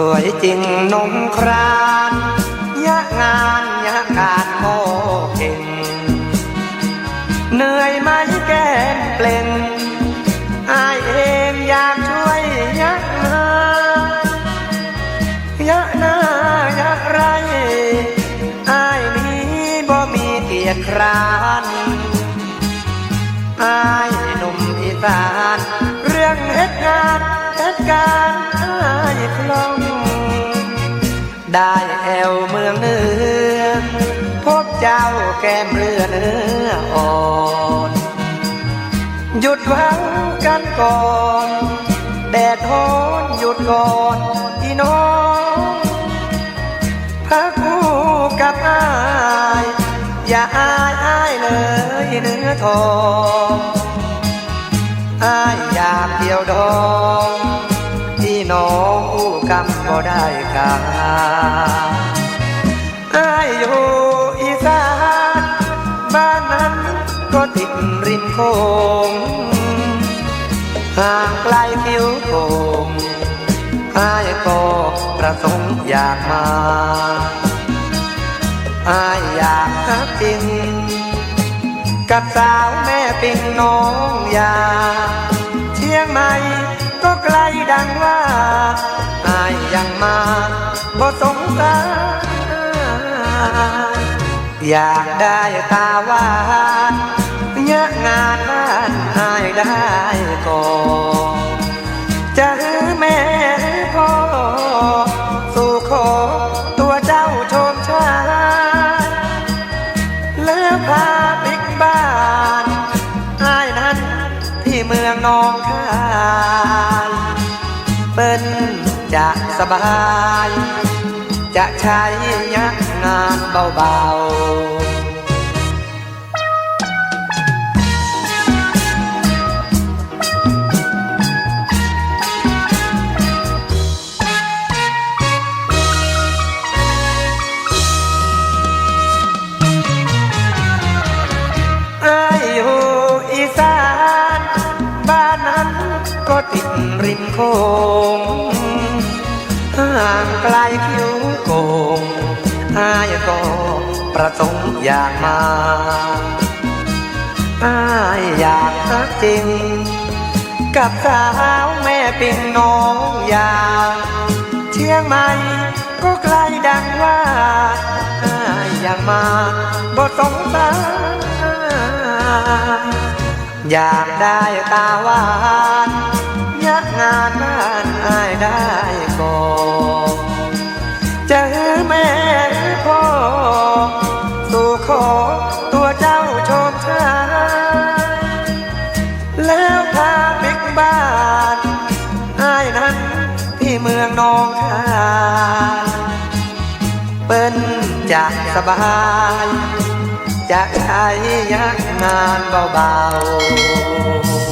วยจริงนมครานยะงานยะการโมเก่งเหนื่อยไหมแก้มเปล่งอายเองอยากช่วยยะนายะนายะไรอายนี้บ่มีเกียรติคร้านอายหนุ่มอีสานเรื่องเหตุการณ์อายคล่องได้แอวเมืองเหนือพบเจ้าแก้มเรือเนื้ออ่อนหยุดหวังกันก่อนแดดร้อนหยุดก่อนพี่น้องพักคู่กับอายอย่าอายเลยเนื้อทองอายอยากเกี่ยวดองที่น้องคู่กำก็ได้กาอายอยู่อีสานบ้านนั้นก็ติดริมโขงห่างไกลผิวโขงอายก็ประสงค์อยากมาอายอยากฮักจริงกับสาวแม่ปิงน้องยาเชียงใหม่ก็ไกลดังว่าอายยังมาบ่สงสารอยากได้ตาหวานยะงานบ้านอายได้ก่อนจะแม่พ่อสู่ขอตัวเจ้าชมชายแล้วพาบิ๊กบ้านอายนั้นที่เมืองนองคายเปิ้นจะสบายจะใช้ยะงานเบาๆอยู่อีสานบ้านนั้นก็ติดริมโขงห่างไกลคิ้วโกงอายก็ประสงค์อยากมาอายอยากฮักจริงกับสาวแม่ปิงน้องยาเชียงใหม่ก็ไกลดังว่าอายอยากมาบ่สงสารอยากได้ตาหวานยะงานบ้านอายได้ก่อนเจอแม่พ่อสู่ขอตัวเจ้าชมชายแล้วพาบิ๊กบ้านอายนั้นที่เมืองนองคายเปิ้นจะสบายจะใช้ยะงานเบาๆ